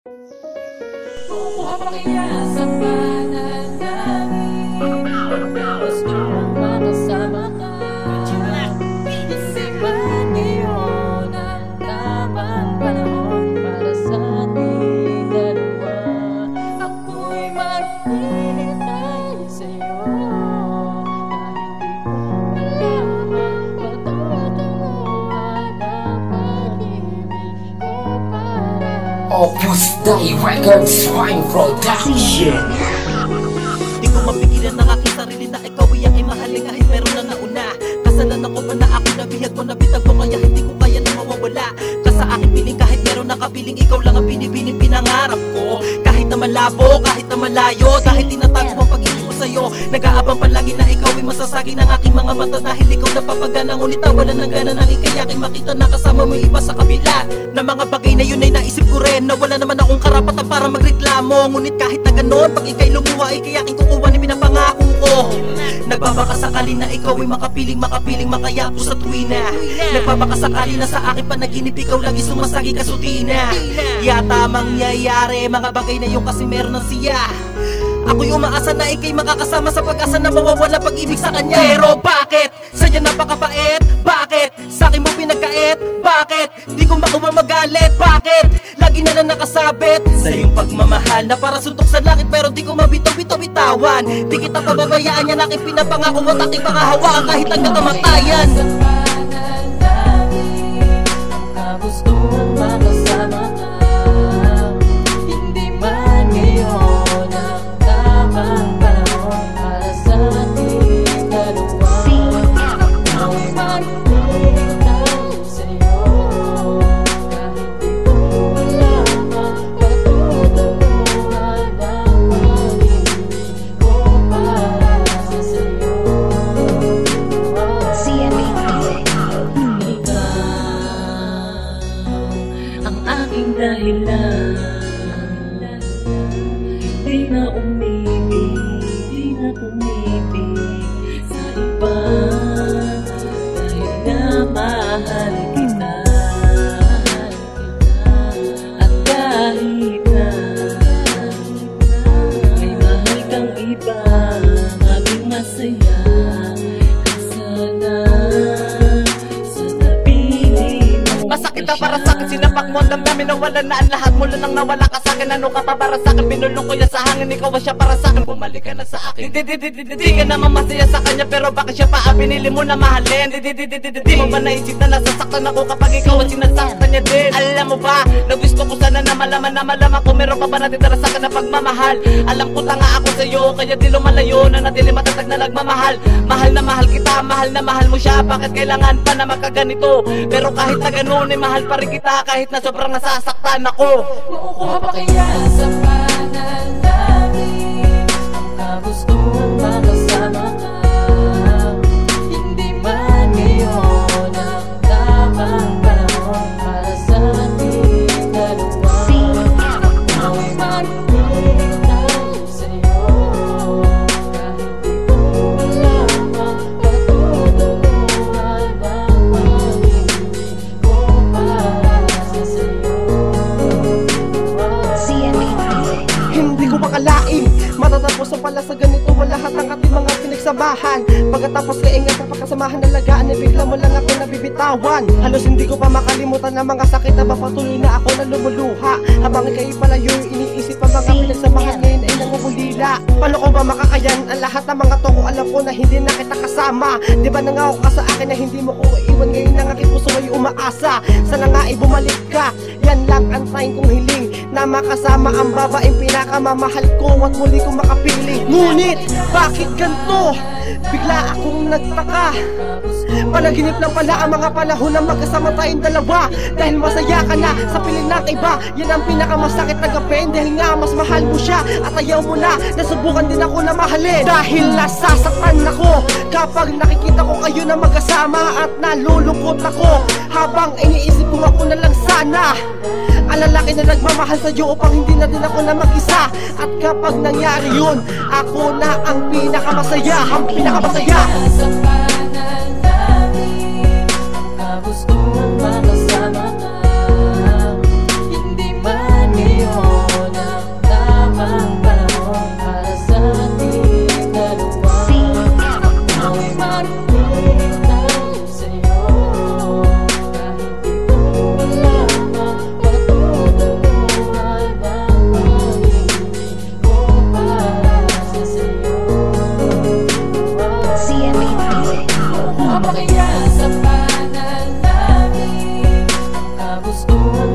Kaya sa pananangin gusto mong makasama ka. Isipan ngayon ang tamang panahon para sa ating dalawa. Ako'y maghihintay sa'yo kahit di ko malamang patutunguhan ang pag-ibig ko para Opus Dei Records Swine Production. Di ko mapigilan ang aking sarili na ikaw ay mahalin kahit meron na nauna. Kasalanan ko ba na ako nabihag mo, nabitag ko kaya hindi ko kaya na mawawala ka sa aking piling kahit meron na kabiling ikaw lang ang binibining pinangarap ko. Kahit na malabo, kahit na malayo, dahil tinatago ang pag-ibig ko sa'yo. Nag-aabang palagi na ikaw ay masasagi ng aking mga mata dahil ikaw napapagana. Ngunit nawalan ng gana nang ikayakin makita na kasama mo iba sa kabila. Na mga bagay na yun ay naisip ko rin na wala naman akong karapatan para magreklamo. Ngunit kahit na ganon, pag ika'y lumuha ay kayakin kukuha ni pinapangako ko. Nagbabakasakali na ikaw ay makapiling makaya ko sa tuwina. Nagbabakasakali na sa aking panaginip ikaw lagi sumasagi kasutina. Yata mangyayari mga bagay na yun kasi meron ng siya. Ako'y umaasa na ika'y makakasama sa pag-asa na mawawala pag-ibig sa kanya. Pero bakit? Sa'yo napakabait? Bakit? Sa'kin mo pinagkait? Bakit? Di ko makuha magalit? Bakit? Lagi na lang nakasabit sa iyong pagmamahal na para suntok sa langit pero di ko mabitaw-bitaw-bitawan. Di kita pababayaan yan aking pinapangako at aking pangahawaan kahit hanggang kamatayan. Sa pananangin gusto mong makasama ka. Hindi man ngayon ang tamang panahon para sa ating dalawa. Ako'y maghihintay sa'yo kahit di ko malamang patutunguhan ang pag-ibig ko para sa sa'yo. Ikaw ang aking dahilan, hindi na umibig, hindi na pumipig sa iba, dahil na mahal kita. At kahit na may mahal kang iba, maging masaya ka sana sa napili mo. Masakit na para sa'kin, sinapak mo ang damdamin, nawala na ang lahat mula nang nawala ka sa'kin. Ano ka pa para sa'kin, binulong ko yan sa hangin, ikaw ba siya para sa'kin, bumalik ka na sa akin. Di ka naman masaya sa kanya pero bakit siya pa binili mo na mahalin? Di mo ba naisip na nasasaktan ako kapag ikaw ang sinasaktan niya din? Alam mo ba, na gusto ko sana na malaman ko meron pa ba natitira sa'kin na pagmamahal. Alam ko tanga ako sa'yo kaya di lumalayo na natili matatag na nagmamahal. Mahal na mahal kita, mahal na mahal mo siya, bakit kailangan pa na magkaganito? Pero kahit na ganun ay mahal pa rin kita kahit na sobrang nasasaktan ako. Kukuha pa kaya sa pananangin gusto mong makasama ka. Hindi man ngayon ang tamang panahon para sa ating dalawa. Ako'y maghihintay sa'yo kahit di ko malamang patutunguhan ang pag-ibig ko para sa sa'yo. Hindi ko makalain matatapos ang pala sa ganito ang lahat ng ating mga pinagsamahan. Pagkatapos kaingat sa pagkasamahan na lagaan ay bigla mo lang ako nabibitawan. Halos hindi ko pa makalimutan ang mga sakit na patuloy na ako na lumuluha. Habang ika'y palayo iniisip ang mga pinagsamahan ngayon ay nangungulila. Paano ko ba makakayan ang lahat ng mga to kung alam ko na hindi na kita kasama? Di ba nangako ka sa akin na hindi mo ko iwan, ngayon ang aking puso ay umaasa. Sana nga ay bumalik ka, yan lang ang tayong kong hiling, na makasama ang babaeng pinakamamahal ko at muli kong makapili. Ngunit bakit ganito? Bigla akong nagtaka. Panaginip lang pala ang mga panahon na magkasama tayong dalawa. Dahil masaya ka na sa piling ng iba, yan ang pinakamasakit na gapin. Dahil nga mas mahal mo siya at ayaw mo na, nasubukan din ako na mahalin. Dahil nasasaktan ako kapag nakikita ko kayo na magkasama at nalulungkot ako. Habang iniisip ko ako na lang sana ang lalaki na nagmamahal sa'yo upang hindi na din ako na mag-isa. At kapag nangyari yun, ako na ang pinakamasaya, ang pinakamasaya. Sa pananangin gusto mong makasama ka. Hindi man ngayon ang